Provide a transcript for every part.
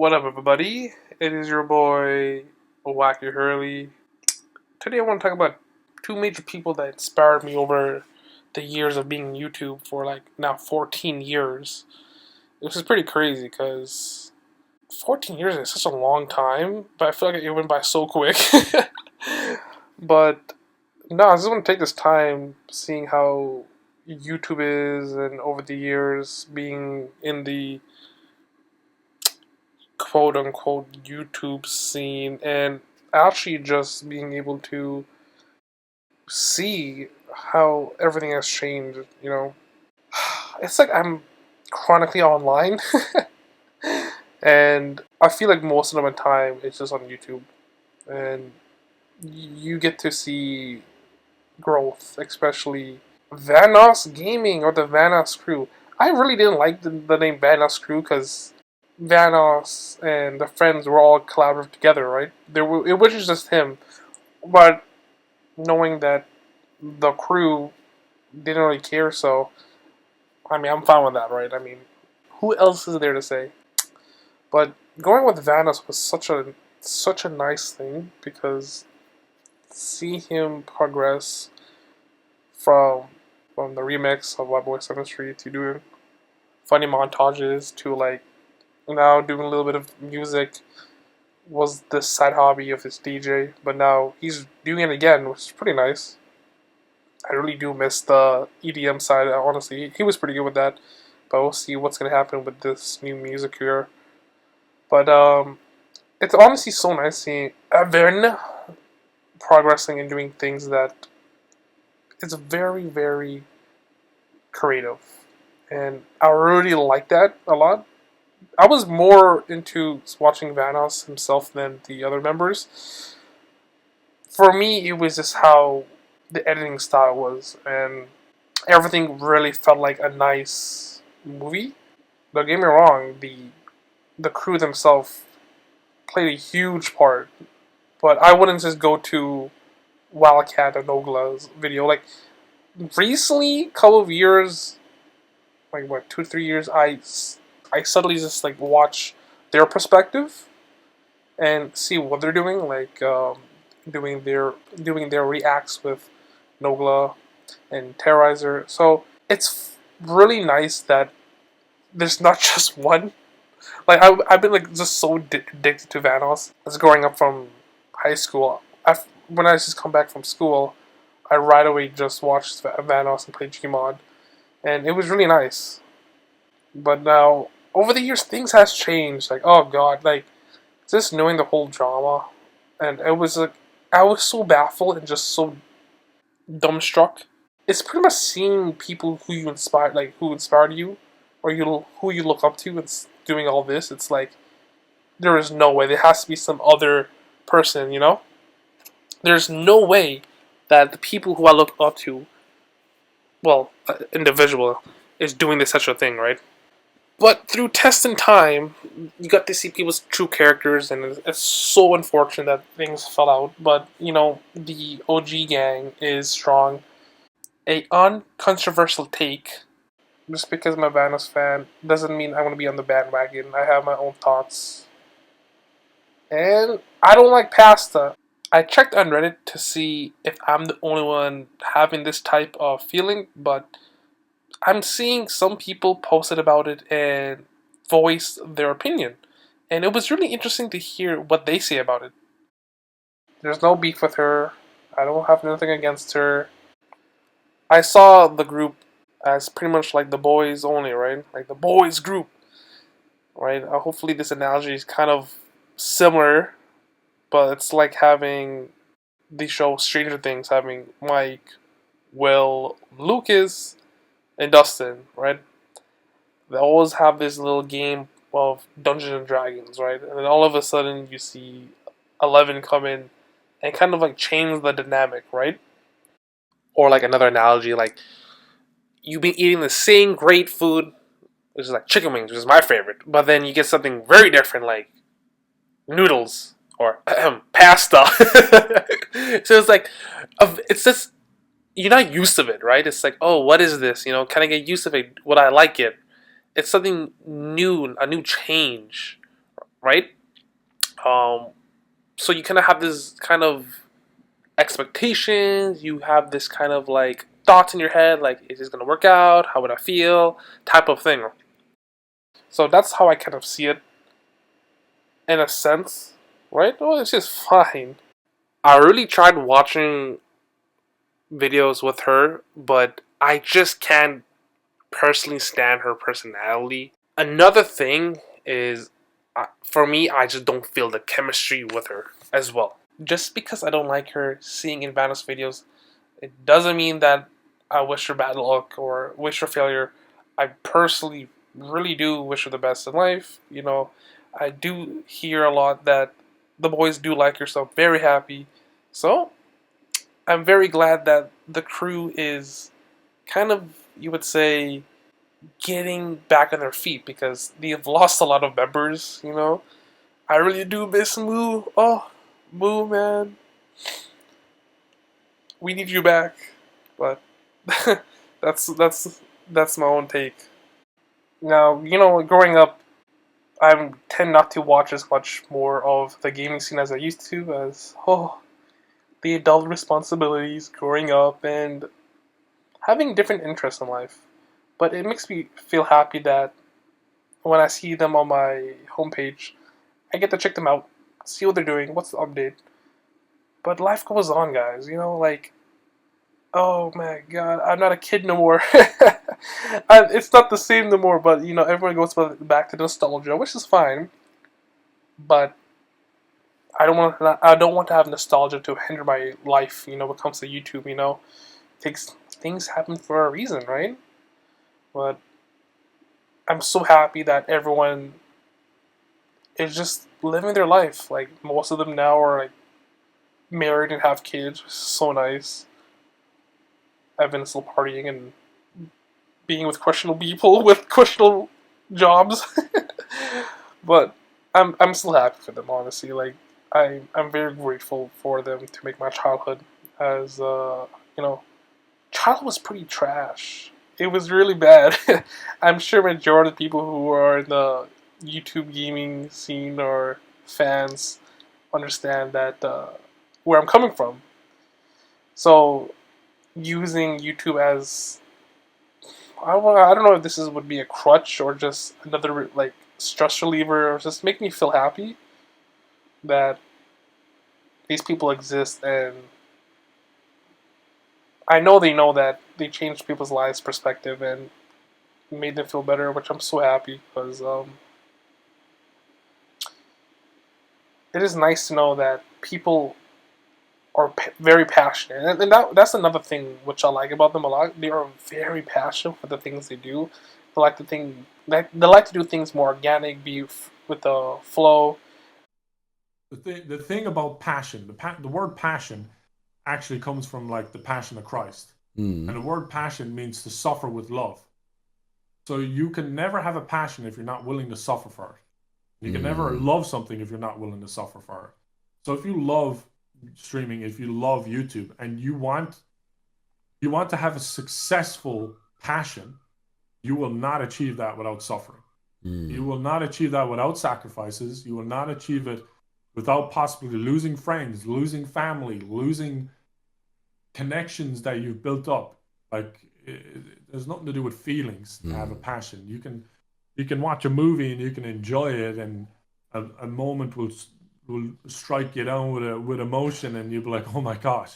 What up, everybody? It is your boy, Wacky Hurley. Today, I want to talk about two major people that inspired me over the years of being on YouTube for like now 14 years. Which is pretty crazy because 14 years is such a long time, but I feel like it went by so quick. But no, I just want to take this time seeing how YouTube is and over the years being in the quote unquote YouTube scene and actually just being able to see how everything has changed, It's like I'm chronically online and I feel like most of my time it's just on YouTube and you get to see growth, especially Vanoss Gaming or the Vanoss crew. I really didn't like the name Vanoss crew because Vanoss and the friends were all collaborative together, right? It was just him, but knowing that the crew didn't really care, so I mean, I'm fine with that, right? I mean, who else is there to say? But going with Vanoss was such a nice thing because see him progress from the remix of White Boy Chemistry to doing funny montages to like now doing a little bit of music was the side hobby of his DJ, but now he's doing it again, which is pretty nice. I really do miss the EDM side. Honestly, he was pretty good with that, but we'll see what's gonna happen with this new music career. But it's honestly so nice seeing Evan progressing and doing things that it's very very creative, and I really like that a lot. I was more into watching Vanoss himself than the other members. For me, it was just how the editing style was, and everything really felt like a nice movie. Don't get me wrong, the crew themselves played a huge part, but I wouldn't just go to Wildcat and Nogla's video. Like recently, couple of years, like what 2 3 years, I suddenly just like watch their perspective and see what they're doing, like doing their reacts with Nogla and Terrorizer. So it's really nice that there's not just one. Like I've been like just so addicted to Vanoss. As growing up from high school, when I just come back from school, I right away just watched Vanoss and played Gmod, and it was really nice. But now over the years, things has changed. Like oh god, like just knowing the whole drama, and it was like I was so baffled and just so dumbstruck. It's pretty much seeing people who you inspired, like who inspired you, or who you look up to, and doing all this. It's like there is no way. There has to be some other person, you know. There's no way that the people who I look up to, well, individual, is doing this such a thing, right? But through test and time, you got to see people's true characters, and it's so unfortunate that things fell out. But the OG gang is strong. A uncontroversial take. Just because I'm a Vanoss fan doesn't mean I want to be on the bandwagon. I have my own thoughts, and I don't like pasta. I checked on Reddit to see if I'm the only one having this type of feeling, but I'm seeing some people posted about it and voice their opinion. And it was really interesting to hear what they say about it. There's no beef with her. I don't have nothing against her. I saw the group as pretty much like the boys only, right? Like the boys group, right? Hopefully this analogy is kind of similar, but it's like having the show Stranger Things having Mike, Will, Lucas, and Dustin, right? They always have this little game of Dungeons and Dragons, right? And then all of a sudden you see 11 come in and kind of like change the dynamic, right? Or like another analogy, like you've been eating the same great food, which is like chicken wings, which is my favorite, but then you get something very different like noodles or pasta. So it's like, it's just, you're not used to it, right? It's like, oh, what is this? Can I get used to it? Would I like it? It's something new, a new change, right? Um, so you kind of have this kind of expectations. You have this kind of like thoughts in your head, like, is this gonna work out? How would I feel? Type of thing. So that's how I kind of see it in a sense, right? Well, it's just fine. I really tried watching videos with her, but I just can't personally stand her personality. Another thing is, for me, I just don't feel the chemistry with her as well. Just because I don't like her seeing in Vanoss videos, it doesn't mean that I wish her bad luck or wish her failure. I personally really do wish her the best in life. You know, I do hear a lot that the boys do like her, so I'm very happy. So, I'm very glad that the crew is kind of, you would say, getting back on their feet because they have lost a lot of members, you know. I really do miss Moo. Oh, Moo, man. We need you back. But that's my own take. Now, you know, growing up, I tend not to watch as much more of the gaming scene as I used to, as the adult responsibilities growing up and having different interests in life. But it makes me feel happy that when I see them on my homepage, I get to check them out, see what they're doing, what's the update. But life goes on, guys. You know, like, oh my god, I'm not a kid no more. It's not the same no more. But you know, everyone goes back to nostalgia, which is fine. But I don't want to have nostalgia to hinder my life. You know, when it comes to YouTube. You know, things happen for a reason, right? But I'm so happy that everyone is just living their life. Like most of them now are like married and have kids, which is so nice. I've been still partying and being with questionable people with questionable jobs. But I'm still happy for them, honestly. Like I'm very grateful for them to make my childhood as you know, childhood was pretty trash. It was really bad. I'm sure majority of the people who are in the YouTube gaming scene or fans understand that where I'm coming from. So using YouTube as I don't know if this would be a crutch or just another like stress reliever or just make me feel happy that these people exist and I know they know that they changed people's lives perspective and made them feel better, which I'm so happy because it is nice to know that people are very passionate, and that's another thing which I like about them a lot. They are very passionate for the things they do. They like to do things more organic, be with the flow. The thing about passion, the word passion actually comes from like the passion of Christ. And Mm. the word passion means to suffer with love. So you can never have a passion if you're not willing to suffer for it. You can never Mm. love something if you're not willing to suffer for it. So if you love streaming, if you love YouTube and you want to have a successful passion, you will not achieve that without suffering. You Mm. will not achieve that without sacrifices. You will not achieve it without possibly losing friends, losing family, losing connections that you've built up. Like there's nothing to do with feelings to have a Mm. passion. You can watch a movie and you can enjoy it, and a moment will strike you down with emotion, and you'll be like, oh my gosh.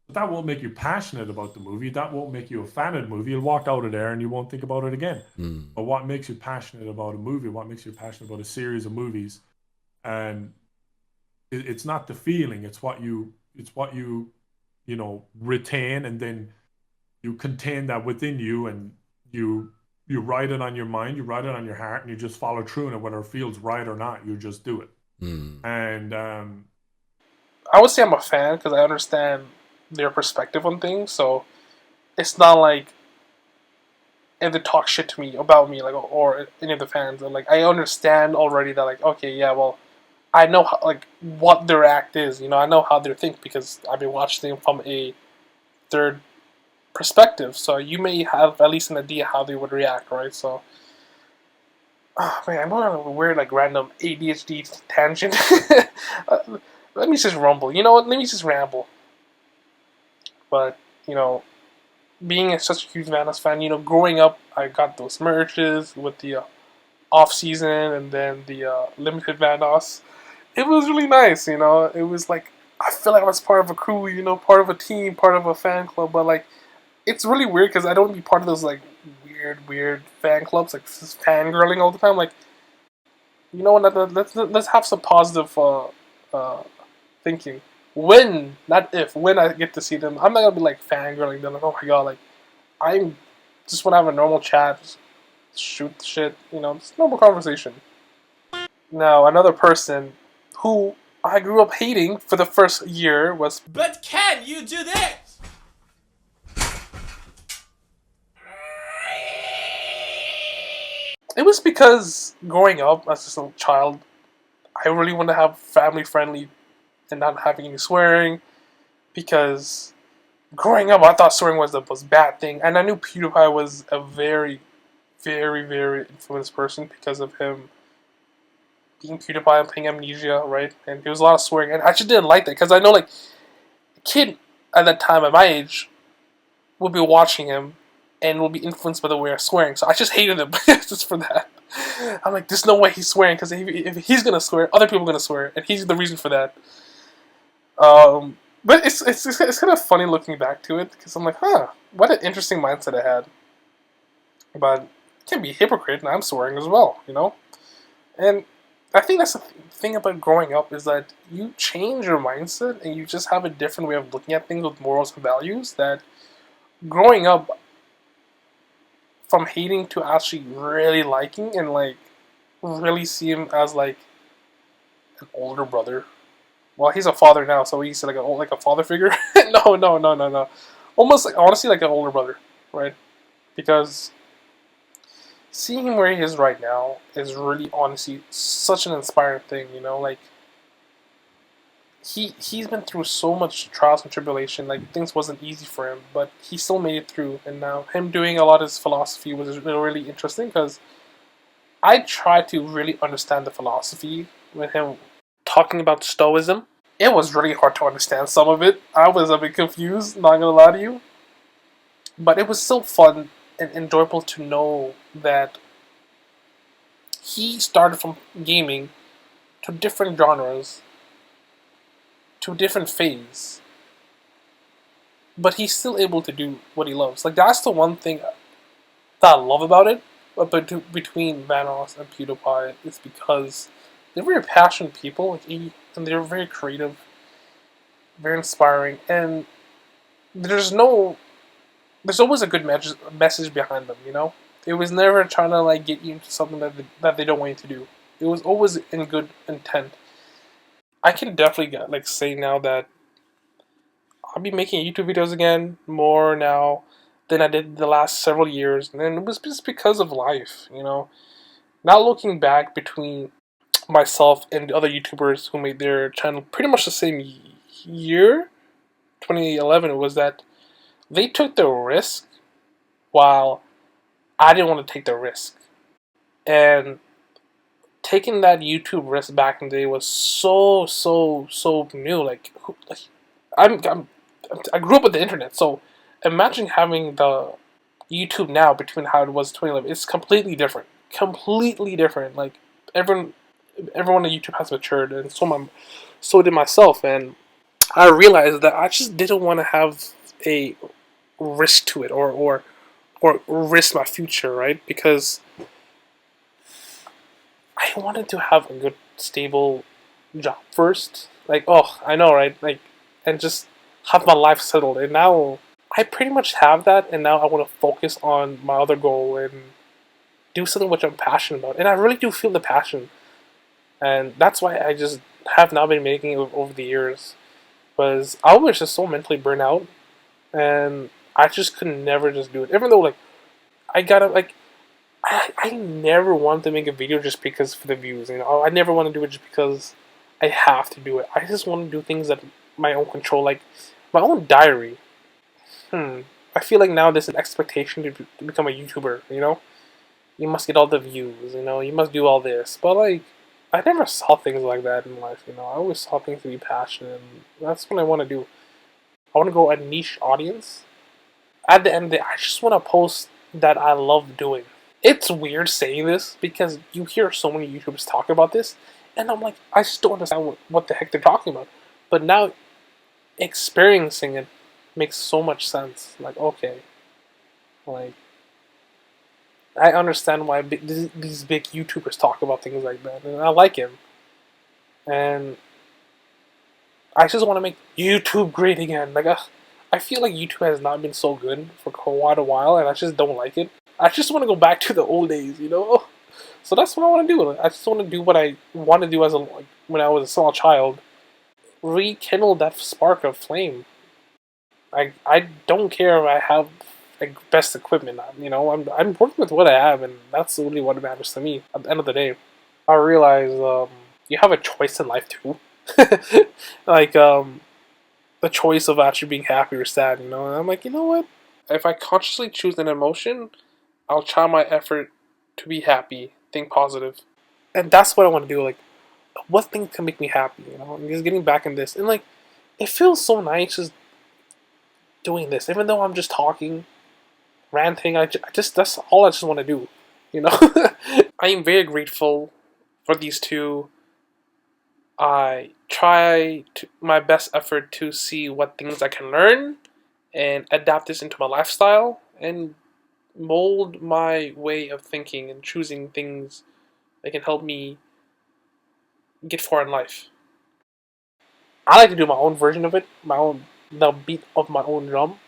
But that won't make you passionate about the movie. That won't make you a fan of the movie. You'll walk out of there and you won't think about it again. Mm. But what makes you passionate about a movie? What makes you passionate about a series of movies? And it's not the feeling. It's what you retain, and then you contain that within you, and you write it on your mind, you write it on your heart, and you just follow through on it, whether it feels right or not. You just do it. Mm. And I would say I'm a fan because I understand their perspective on things. So it's not like if they talk shit to me about me, like or any of the fans, and like I understand already that like okay, yeah, well, I know how, like what their act is. You know, I know how they think because I've been watching them from a third perspective. So you may have at least an idea how they would react, right? So Oh man, I'm on a weird like random ADHD tangent. uh, Let me just rumble. You know what? Let me just ramble. But you know, being such a huge Vanoss fan, growing up, I got those merches with the off season and then the limited Vanoss. It was really nice. It was like I feel like I was part of a crew. Part of a team, part of a fan club. But like, it's really weird because I don't be part of those like weird fan clubs, like just fangirling all the time. Like, let's have some positive thinking. When, not if, when I get to see them, I'm not gonna be like fangirling them. Like, oh my god, like I just want to have a normal chat, just shoot the shit, just normal conversation. Now, another person who I grew up hating for the first year was. But can you do this? It was because growing up as just a child, I really wanted to have family friendly and not having any swearing. Because growing up, I thought swearing was the most bad thing, and I knew PewDiePie was a very, very, very influenced person because of him being PewDiePie and playing Amnesia, right? And there was a lot of swearing, and I just didn't like that because I know, like, a kid at that time at my age would be watching him and will be influenced by the way of swearing. So I just hated him just for that. I'm like, there's no way he's swearing because if he's gonna swear, other people are gonna swear, and he's the reason for that. But it's kind of funny looking back to it because I'm like, huh, what an interesting mindset I had. But I can't be a hypocrite, and I'm swearing as well, And I think that's the thing about growing up is that you change your mindset and you just have a different way of looking at things with morals and values. That growing up, from hating to actually really liking and like really see him as like an older brother. Well, he's a father now, so he's like a father figure. No. Almost like honestly like an older brother, right? Because seeing him where he is right now is really honestly such an inspiring thing. Like he's been through so much trials and tribulation. Like things wasn't easy for him, but he still made it through. And now him doing a lot of his philosophy was really interesting because I tried to really understand the philosophy with him talking about Stoicism. It was really hard to understand some of it. I was a bit confused, not gonna lie to you. But it was still fun and enjoyable to know that he started from gaming to different genres, to a different phase. But he's still able to do what he loves. Like, that's the one thing that I love about it. But between Vanoss and PewDiePie, it's because they're very passionate people, and they're very creative, very inspiring, and there's always a good message behind them. It was never trying to like get you into something that they don't want you to do. It was always in good intent. I can definitely like say now that I'll be making YouTube videos again more now than I did the last several years, and it was just because of life. Not looking back between myself and the other YouTubers who made their channel pretty much the same year, 2011, was that they took the risk while I didn't want to take the risk. And taking that YouTube risk back in the day was so new. Like I grew up with the internet, so imagine having the YouTube now between how it was 2011. It's completely different. Completely different. Like everyone on YouTube has matured, and so did myself. And I realized that I just didn't want to have a risk to it, or risk my future, right? Because I wanted to have a good, stable job first. Like, oh, I know, right? Like, and just have my life settled. And now I pretty much have that, and now I want to focus on my other goal and do something which I'm passionate about. And I really do feel the passion. And that's why I just have not been making it over the years. Because I was just so mentally burnt out, and I just could never just do it. Even though, like, I gotta, like, I never wanted to make a video just because for the views. I never want to do it just because I have to do it. I just want to do things that my own control, like my own diary. I feel like now there's an expectation to become a YouTuber. you must get all the views, you know, you must do all this. But like, I never saw things like that in life, you know. I always saw things to be passionate, and that's what I want to do. I want to grow a niche audience. At the end of the day, I just want to post that I love doing. It's weird saying this because you hear so many YouTubers talk about this, and I'm like, I just don't understand what the heck they're talking about. But now, experiencing it makes so much sense. Like, okay, like, I understand why these big YouTubers talk about things like that, and I like him. And I just want to make YouTube great again. Like, I feel like YouTube has not been so good for quite a while, and I just don't like it. I just want to go back to the old days, you know. So that's what I want to do. I just want to do what I want to do as when I was a small child. Rekindle that spark of flame. I don't care if I have like best equipment. You know, I'm working with what I have, and that's really what matters to me. At the end of the day, I realize you have a choice in life too. Like the choice of actually being happy or sad. You know, and I'm like, you know what? If I consciously choose an emotion, I'll try my effort to be happy, think positive, and that's what I want to do. Like, what things can make me happy? You know, and just getting back in this, and like, it feels so nice just doing this, even though I'm just talking, ranting. I just that's all I just want to do. You know, I am very grateful for these two. I try my best effort to see what things I can learn and adapt this into my lifestyle and mold my way of thinking and choosing things that can help me get far in life. I like to do my own version of it, the beat of my own drum,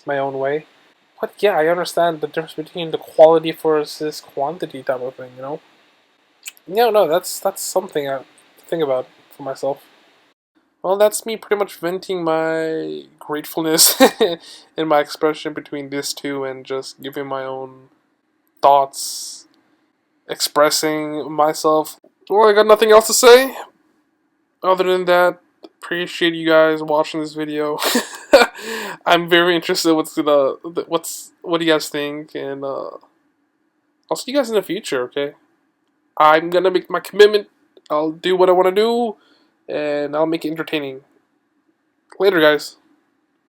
my own way. But yeah, I understand the difference between the quality versus quantity type of thing. You know. Yeah, no, that's something I think about for myself. Well, that's me pretty much venting my gratefulness and my expression between these two and just giving my own thoughts, expressing myself. Well, I got nothing else to say. Other than that, appreciate you guys watching this video. I'm very interested what do you guys think, and I'll see you guys in the future. Okay, I'm gonna make my commitment. I'll do what I want to do, and I'll make it entertaining. Later, guys.